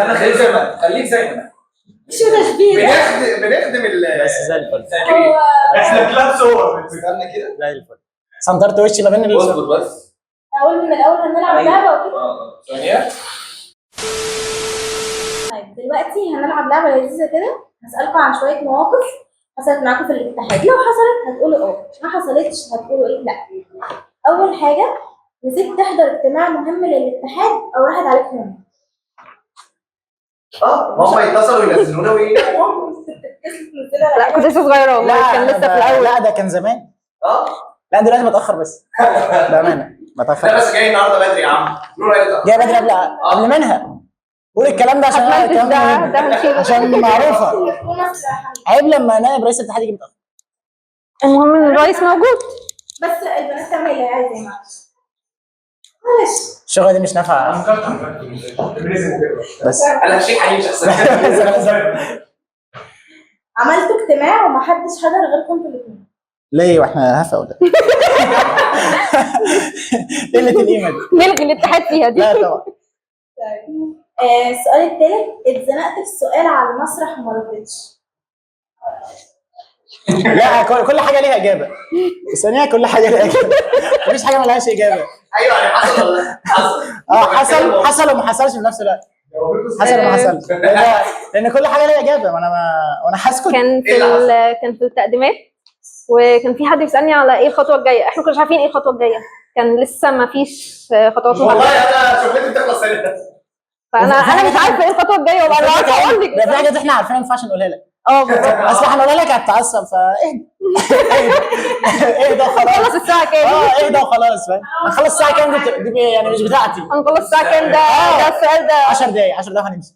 استنى خليك زي ما خليك زي ما شو تشبيه ده؟ بنخدم بس زي الفل. هو احنا كلاب صور استنى كده زي الفل. سنترت وشي ما بين اصبر بس. اقول من الاول هنلعب لعبه وكده. ثانيه. طيب دلوقتي هنلعب لعبه لذيذه كده، هسألكم عن شويه مواقف حصلت معاكم في الاتحاد. لو حصلت هتقولوا ما حصلتش هتقولوا ايه لا. اول حاجه، نسيت تحضر اجتماع مهم للاتحاد او راحت عليك نوم. هم يتصلوا ينزلونا وايه؟ لا كنت لسه صغيره والله، كان لسه في الاول. لا ده كان زمان. لا دلوقتي بتاخر بس بامانه بتاخر. لا بس جاي النهارده بدري يا عم. جاي بدري قبل منها. قول الكلام ده عشان عشان معروفه. عيب لما نائب رئيس الاتحاد يجي متاخر. المهم ان الرئيس موجود. بس البنات تعمل اللي عايزه معلش. الشغله دي مش نافعه. بس انا شيء حقيقي شخصيا. عملتوا اجتماع ومحدش حضر غيركم انتوا الاثنين. ليه واحنا هفا ولا قله القيمه دي؟ نلغي الاتحاد فيها دي. لا طبعا. السؤال الثالث، اتزنقت في السؤال على المسرح وما ردتش. لا كل حاجه ليها اجابه. الثانيه كل حاجه ليها اجابه. مفيش حاجه مالهاش اجابه. ايوه يعني حصل ولا حصل؟ حصل وما حصلش في نفس الوقت. حصل وما حصلش. لان كل حاجه ليها اجابه. وانا هسكت. كان في التقديمات، وكان في حد بيسالني على ايه الخطوه الجايه. احنا كنا مش عارفين ايه الخطوه الجايه، كان لسه ما فيش خطوات. والله انا شغلتي بتخلص هنا. فانا مش عارفه ايه الخطوه الجايه والله. انا عارفه اقول لك ده في حاجات احنا عارفينها ما ينفعش نقولها لك. بالظبط. اصل هنقولها لك هتتعصب فاهدى. اهدى وخلاص. هنخلص الساعه كام؟ اهدى وخلاص. فاهم؟ هنخلص الساعه كام دي يعني مش بتاعتي. هنخلص الساعه كام؟ ده السؤال ده 10 دقايق هنمشي.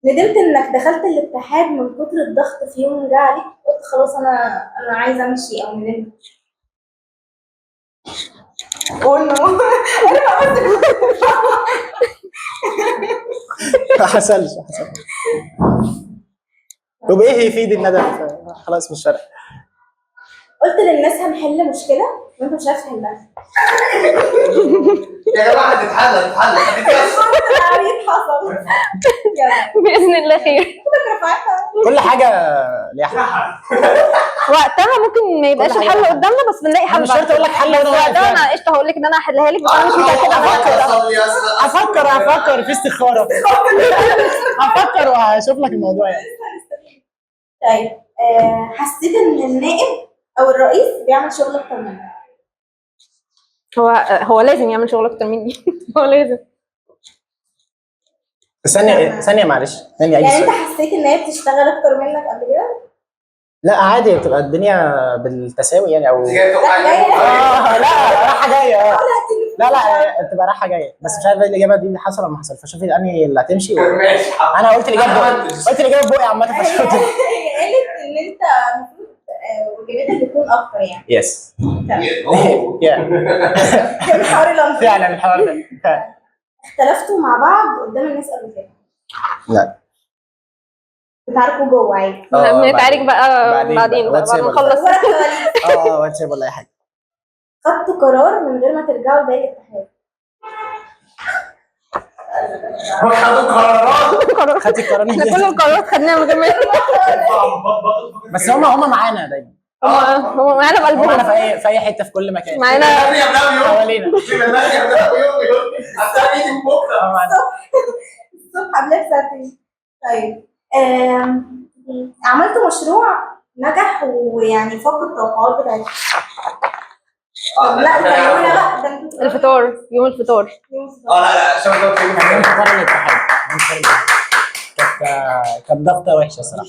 ندمت انك دخلت الاتحاد من كتر الضغط في يوم جه عليك قلت خلاص انا عايزه امشي او ندمت؟ قول انا ما حصلش. طب ايه يفيد الندم؟ خلاص مش فارقه. قلت للناس هنحل مشكله وانت مش عارف تحلها. يا جماعه هتتحل حصل باذن الله خير. كل حاجه ليها حل. وقتها ممكن ما يبقاش الحل قدامنا بس بنلاقي حل. مش شرط اقول لك حل وانا وقتها انا قشطه هقول لك ان انا هحلها لك، بس انا مش متاكده انا هفكر في استخاره. هفكر وهشوف لك الموضوع يعني. طيب حسيت ان النائب او الرئيس بيعمل شغل اكتر منك؟ هو لازم يعمل شغل اكتر مني. هو لازم. ثانيه معلش. يعني انت حسيت ان هي بتشتغل اكتر منك قبل كده؟ لا عادي بتبقى الدنيا بالتساوي يعني او لا رايحه جايه. لا بتبقى رايحه جايه بس مش عارف الاجابه دي اللي حصل ولا ما حصل. فشوفي انهي اللي هتمشي. ماشي. انا قلت الاجابه بقى عامه. هي قالت ان انت المفروض اجابتك تكون اكتر يعني. يس. فعلا الحوار ده. اختلفتوا مع بعض قدام الناس قبل كده؟ لا. بتعاركوا جوه عادي؟ بنتعارك بقى بعدين بعد ما نخلص. واتساب ولا اي حاجه. خدتوا قرار من غير ما ترجعوا لباقي الاتحاد؟ خدوا قرارات. خدتي القرار. احنا كل القرارات خدناها من غير ما بس هم معانا دايما. هم معانا بقلبهم. معانا في اي حته في كل مكان. معانا حوالينا. الصبح قبلها بساعتين. طيب عملتوا مشروع نجح ويعني فوق التوقعات بتاعتكم؟ لا ده الفطار، يوم الفطار. لا شباب يوم فطار الاتحاد كانت ضغطه وحشه الصراحه.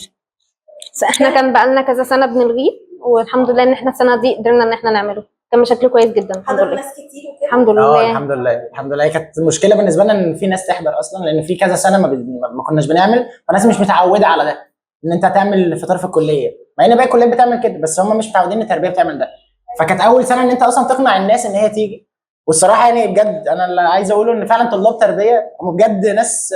بس احنا كان بقالنا كذا سنه بنلغيه، والحمد لله ان احنا السنه دي قدرنا ان احنا نعمله. كان بشكل كويس جدا الحمد لله. ناس كتير وكده الحمد لله. الحمد لله. كانت مشكله بالنسبه لنا ان في ناس تحضر اصلا لان في كذا سنه ما كناش بنعمل، فالناس مش متعوده على ده ان انت تعمل فطار في الكليه، مع ان باقي الكليات بتعمل كده بس هم مش متعودين ان التربيه بتعمل ده. فكانت اول سنه ان انت اصلا تقنع الناس ان هي تيجي. والصراحه يعني بجد انا اللي عايز اقوله ان فعلا طلاب تربيه هم بجد ناس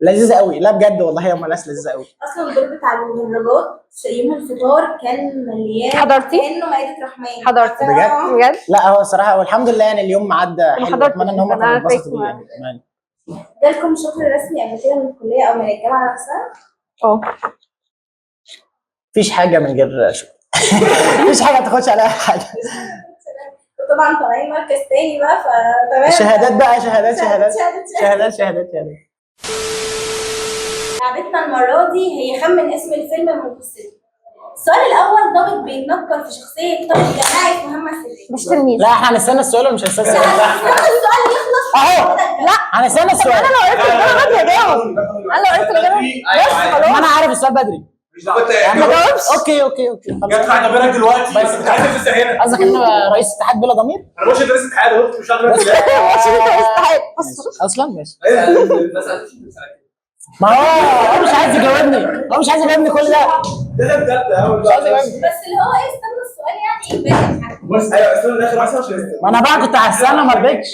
لذيذه قوي. لا بجد والله هم ناس لذيذه قوي. اصلا الدور بتاع المدرجات في يوم الفطار كان مليان. حضرتي؟ كانه مائده رحمن. حضرتي بجد؟ لا هو الصراحه والحمد لله يعني اليوم عدى حلو. اتمنى ان هم كانوا اتبسطوا بيه يعني. جالكم شكر رسمي قبل كده من الكليه او من الجامعه نفسها؟ اه مفيش حاجه من غير شكر. مفيش حاجه ما تاخدش عليها حاجه. طبعا طالعين مركز تاني بقى فتمام. شهادات بقى، شهادات شهادات شهادات. شهادات شهادات شهادات. لعبتنا المره دي هي خمن اسم الفيلم من قصته. السؤال الاول، ضابط بيتنكر في شخصيه طالب جامعي في مهمه سريه. مش تلميذ. لا احنا هنستنى السؤال ولا مش هنستنى السؤال؟ السؤال يخلص اهو. لا هنستنى السؤال. انا لو قلت الاجابه بدري اجاوب. انا لو قلت الاجابه بس ما خلاص. انا عارف السؤال بدري. مش كنت ما جاوبش. اوكي جت على بالك دلوقتي بس انت عايز تسهلها. قصدك ان أنا رئيس اتحاد بلا ضمير؟ انا مش رئيس اتحاد، قلت مش هقدر ماشي استحق اصلا ماشي. ما هو مش عايز يجاوبني، هو مش عايز يجاوبني كل ده. ده بجد اول مش عايز يجاوبني. بس اللي هو ايه، استنى السؤال يعني اجباري حاجه. بص ايوه استنى الاخر عشان ما انا بقى كنت هستنى ما رضيتش.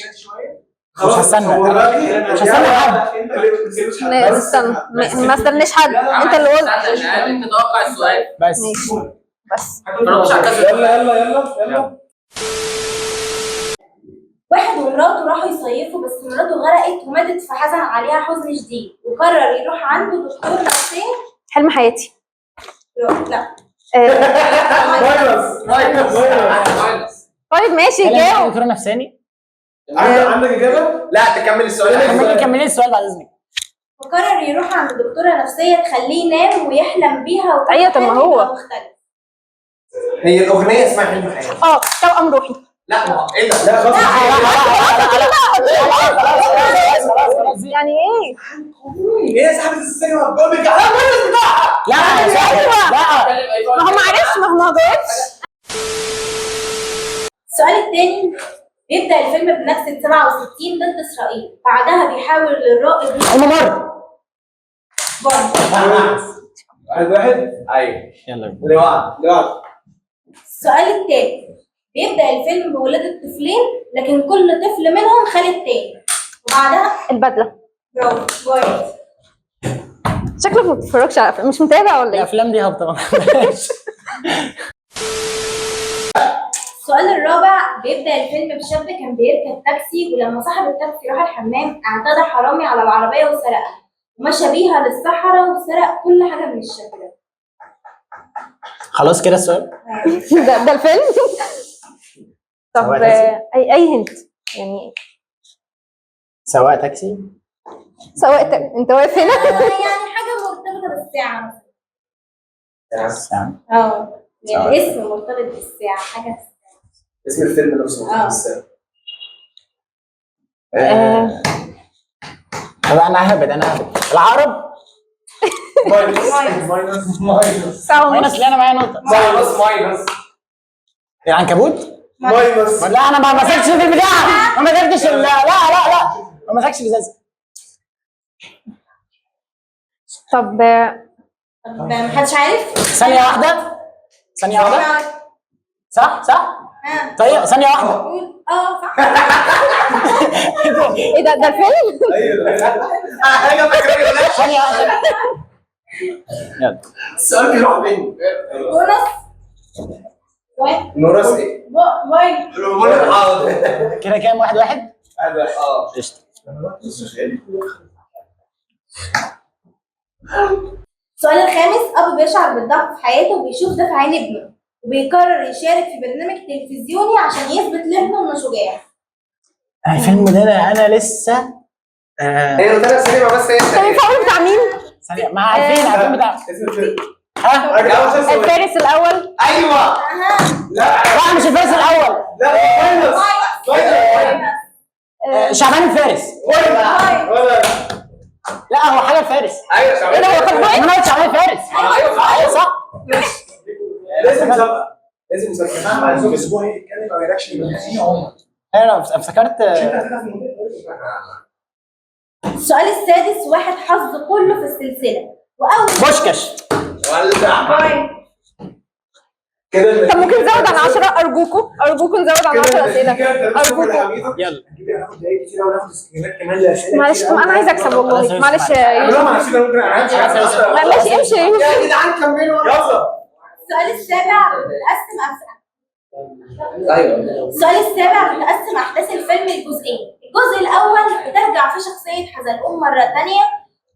مش هستنى. مش هستنى حد. استنى ما استناش حد، انت اللي قلت. انت توقع السؤال بس ماشي بس. مش على كذا. يلا واحد ومراته راحوا يصيفوا، بس مراته غرقت وماتت فحزن عليها حزن شديد، وقرر يروح عنده دكتور نفسي. حلم حياتي. لا ماينس. طيب ماشي جاوب. دكتور نفساني. عندك اجابه؟ لا تكمل السؤال. كملي السؤال بعد اذنك. وقرر يروح عند دكتوره نفسيه تخليه ينام ويحلم بيها أيوة، طب ما هو. يبقى مختلف. هي الاغنيه اسمها حلم حياتي. توأم روحي. لا ما هو ايه ده؟ لا خلاص يعني ايه؟ ايه صاحبة السينما الكوميك بتاعها؟ لا لا ما هو معرفش، ما هو ما جاوبش. السؤال الثاني، بيبدأ الفيلم بنكسة 67 ضد إسرائيل، بعدها بيحاول الرائد الممر. برضه. واحد ايوه يلا لواء. السؤال الثالث، بيبدأ الفيلم بولادة طفلين، لكن كل طفل منهم خال التاني، وبعدها البدله. برافو كويس. شكلك ما بتتفرجش على مش متابع ولا ايه؟ الافلام دي هابطه. السؤال الرابع، بيبدأ الفيلم بشاب كان بيركب تاكسي، ولما صاحب التاكسي راح الحمام اعتدى حرامي على العربية وسرقها، ومشى بيها للصحراء وسرق كل حاجة من الشاب ده. خلاص كده السؤال. ده الفيلم. طب سواق تاكسي. اي هنت يعني. سواق تاكسي. انت واقف هنا. يعني حاجة مرتبطة بالساعة مثلا. يعني الاسم مرتبط بالساعة، حاجة اسم الفيلم نفسه طب انا هبد العقرب. ماينس ماينس ليه؟ انا معايا نقطه. ماينس العنكبوت. ماينس. لا انا ما مسكتش في البتاع، ما مسكتش لا ما مسكتش الازازه. طب محدش عارف؟ ثانيه واحده. صح طيب ثانيه واحده. قول صح. ايه ده الفيلم؟ ايوه حاجه فاكره. ثانيه واحده. يلا السؤال بيروح فين؟ بونص. نورس ايه؟ باي. بقول لك حاضر. كده كام؟ 1-1. قشطه. السؤال الخامس، أبو بيشعر بالضعف في حياته وبيشوف ده في عين ابنه، وبيقرر يشارك في برنامج تلفزيوني عشان يثبت لابنه إنه شجاع. الفيلم ده انا لسه هي قلت لك سينما بس هي طب الفيلم بتاع مين؟ ثانيه ما عارفين بتاع اسم الفيلم. الفارس الاول. ايوه لا مش الفارس الاول. لا ماينس. شعبان الفارس. ولا لا هو حاجه الفارس. ايوه شعبان. ايه ده هو كان باين؟ انا قلت شعبان الفارس. ايوه صح. لازم مسابقه. لازم مسابقه. عايزين اسبوع يتكلم او يرياكشن انا افتكرت. السؤال السادس، واحد حظ كله في السلسلة وأول بوشكاش. ولع كده. طب ممكن نزود عن 10 ارجوكم نزود عن 10 اسئله ارجوكم. يلا هناخد دقايق كتير وناخد سكرينات كمان للاسئله. معلش انا عايزه اكسب والله. معلش لا معلش ممكن معلش امشي. يا جدعان كملوا يلا. السؤال السابع، بتقسم ايوه السؤال السابع بتقسم أحداث الفيلم لجزئين، الجزء الاول بترجع فيه شخصيه حزلقوم مره تانية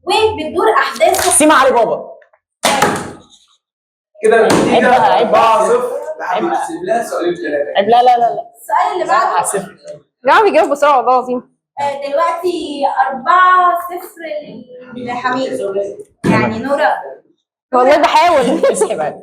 وبتدور احداثه. سيما علي بابا. كده عيب النتيجه بقى، عيب بقى. 4-0 عيب بقى. هحسب لها سؤالين ثلاثه. عيب، لا لا لا لا. السؤال اللي بعده هحسب. جماعه بيجاوب بسرعه والله العظيم. دلوقتي 4-0 لحميد. يعني نورا. والله بحاول. اسحب بقى.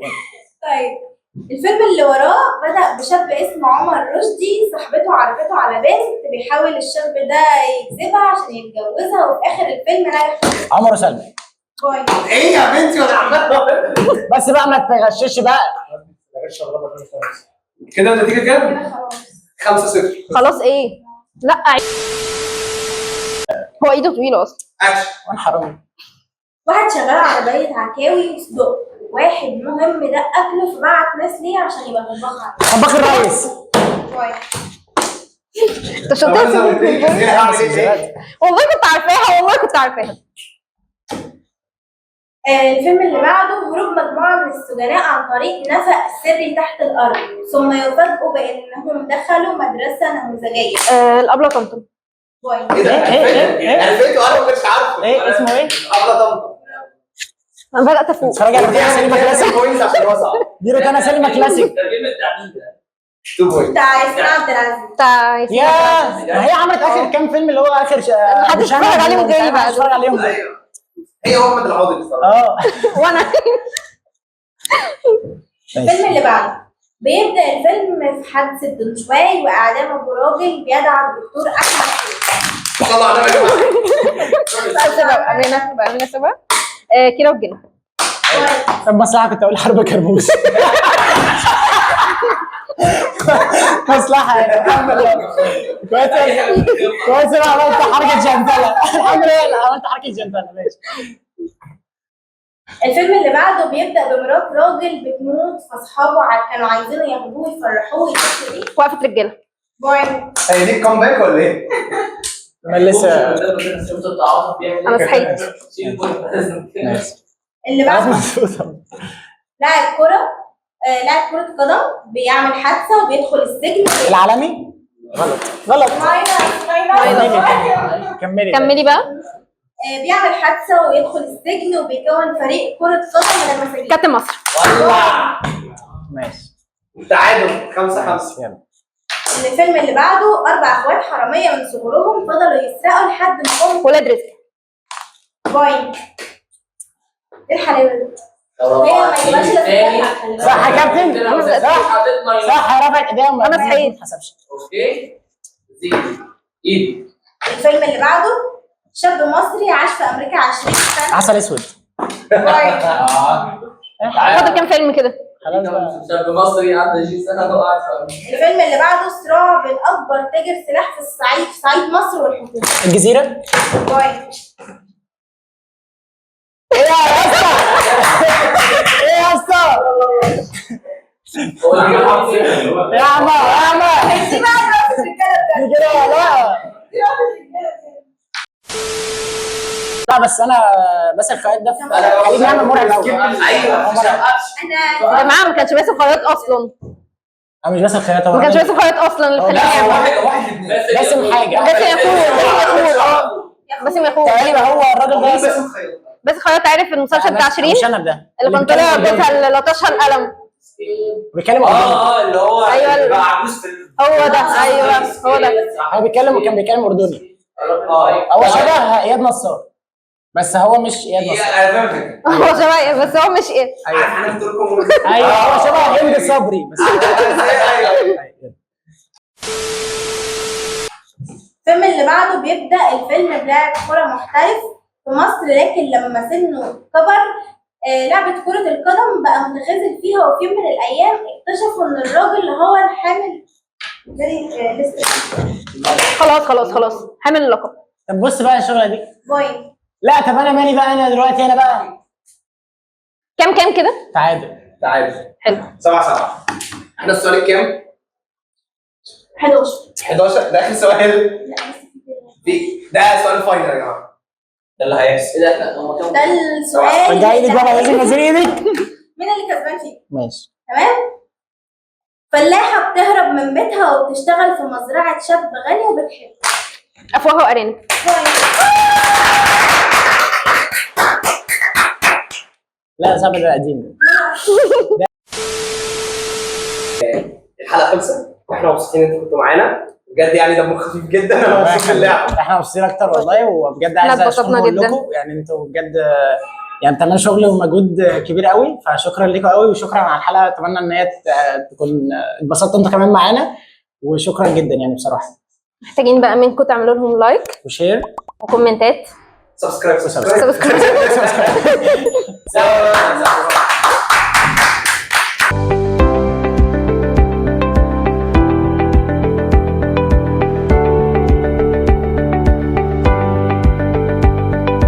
طيب الفيلم اللي وراه بدأ بشاب اسمه عمر رشدي، صاحبته عرفته على بنت، بيحاول الشاب ده يجذبها عشان يتجوزها، وفي آخر الفيلم نجح. عمر وسلمى. باي. ايه يا بنتي ولا عمال بس بقى ما تغشش بقى. كده النتيجه كام؟ كده خلاص. 5-0. خلاص ايه؟ لا هو ايده طويله اصلا. اكشن. وانا حرامي. واحد شغال عربية عكاوي وصدق، واحد مهم ده أكله فبعت ناس ليه عشان يبقى طباخ عنده. طباخ الريس. باي. انت شطار في والله كنت عارفاها، والله كنت عارفاها. الفيلم اللي بعده هروب مجموعة من السجناء عن طريق نفق سري تحت الأرض، ثم يفاجئوا بأنهم دخلوا مدرسة نموذجية. الابله طمطم. باي. ايه ده؟ عرفته انا ما كنتش عارفه. ايه اسمه ايه؟ ابله طمطم. انا بدات افوق. اتفرج على روتانا سينما كلاسيك. كويس عشان هو صعب. دي روتانا سينما كلاسيك. ترجمة التعليم ده 2 بوينت. بتاع ياسمين عبد العزيز. بتاع يا ما هي عملت اخر كام فيلم اللي هو اخر محدش اتفرج عليهم غيري بقى. اتفرج عليهم. ايوه هي احمد العوضي الصراحه. اه. وانا الفيلم اللي بعده بيبدأ الفيلم في حادثة دنشواي وإعدام أبو راجل بيدعى الدكتور أحمد حلمي. صلى على النبي. سبب امينه سبب. كيرة والجن. طب مصلحة كنت اقول حرب كرموز. مصلحة يعني الحمد لله. كويس كويس انا عملت حركة جنتلة. الحمد لله عملت حركة جنتلة. ماشي. الفيلم اللي بعده بيبدأ بمرات راجل بتموت، فأصحابه كانوا عايزينه ياخدوه يفرحوه يحسوا بيه. وقفه رجاله. بوينت. هي دي الكومباك ولا ايه؟ انا لسه انا صحيت. اللي بعده لاعب كرة لاعب كرة قدم بيعمل حادثة وبيدخل السجن. العالمي. غلط غلط. كملي كملي بقى. بيعمل حادثة ويدخل السجن وبيكون فريق كرة قدم من المساجين. كابتن مصر. ماشي. تعادل 5-5. يلا. الفيلم اللي بعده 4 اخوات حرامية من صغرهم فضلوا يسرقوا لحد ما قاموا. ولاد رزق. باين. ايه الحلاوة دي؟ هي ما يبقاش لازم. صح يا كابتن. صح يا رافع ايديهم. أنا صحيت. ما حسبش. اوكي زين ايد. الفيلم اللي بعده شاب مصري عاش في امريكا 20 سنة. عسل اسود. باين. فاضل كام فيلم كده؟ خلاص بقى. شاب مصري عنده 20 سنه وقاعد الفيلم اللي بعده صراع بين اكبر تاجر سلاح في الصعيد في صعيد مصر والحكومة. الجزيرة. باين. ايه يا اسطى؟ ايه يا اسطى؟ يا عم يا عم. دي بقى دراسة الرجالة بجد. دي كده لا. دي دراسة الرجالة بجد. لا بس انا بس الخياط ده خليه بيعمل مرعب قوي. ايوه انا يا جماعه ما كانش باسم خياط اصلا. انا مش بس الخياط هو ما كانش باسم خياط اصلا اللي خلاني لا، اعمل. واحد اتنين. باسم حاجه. باسم ياخوه. باسم ياخوه. تقريبا هو الراجل ده باسم خياط. باسم خياط عارف المسلسل بتاع شيرين مش انا ده اللي كان طالع بيتها اللي لطشها القلم. بيتكلم اللي هو أيوة. بقى عجوز في هو ده. ايوه هو ده. هو بيتكلم وكان بيتكلم اردني. اه هو شبه اياد نصار بس هو مش اياد نصار. انا فاهم هو شبه بس هو مش ايه. عارف الناس دول كومون. ايوه هو شبه هند صبري بس. الفيلم اللي بعده بيبدأ الفيلم بلاعب كرة محترف في مصر، لكن لما سنه كبر لعبة كرة القدم بقى متخاذل فيها، وفي يوم من الأيام اكتشفوا إن الراجل هو الحامل خلاص حامل اللقب. طب بص بقى الشغله دي. بوينت. لا طب انا مالي بقى انا دلوقتي انا بقى. كام كده؟ تعادل. حلو. 7-7. احنا السؤال الكام؟ 11. 11 ده اخر سؤال. لا ده سؤال فاينل يا جماعه. ده اللي هيحصل. ايه ده هم كام؟ ده السؤال. رجعي لي بقى لازم نزل ايدك. مين اللي كسبان فيه؟ ماشي. تمام؟ فلاحة بتهرب من بيتها وبتشتغل في مزرعة شاب غني وبتحب. افواه وارانب. لا صعب، ده قديم. الحلقه خلصت، احنا مبسوطين ان انتوا كنتوا معانا بجد، يعني دمه خفيف جدا. انا مبسوط باللعب. احنا مبسوطين اكتر والله، وبجد احنا عايز اتبسطنا اشكركم جدا. كلكم، يعني انتوا بجد يعني بتعملوا شغل ومجهود كبير قوي، فشكرا لكم قوي وشكرا على الحلقه. اتمنى ان هي تكون اتبسطتوا انتوا كمان معانا، وشكرا جدا يعني بصراحه. محتاجين بقى منكم تعملوا لهم لايك وشير وكومنتات. سبسكرايب. سبسكرايب. سلام.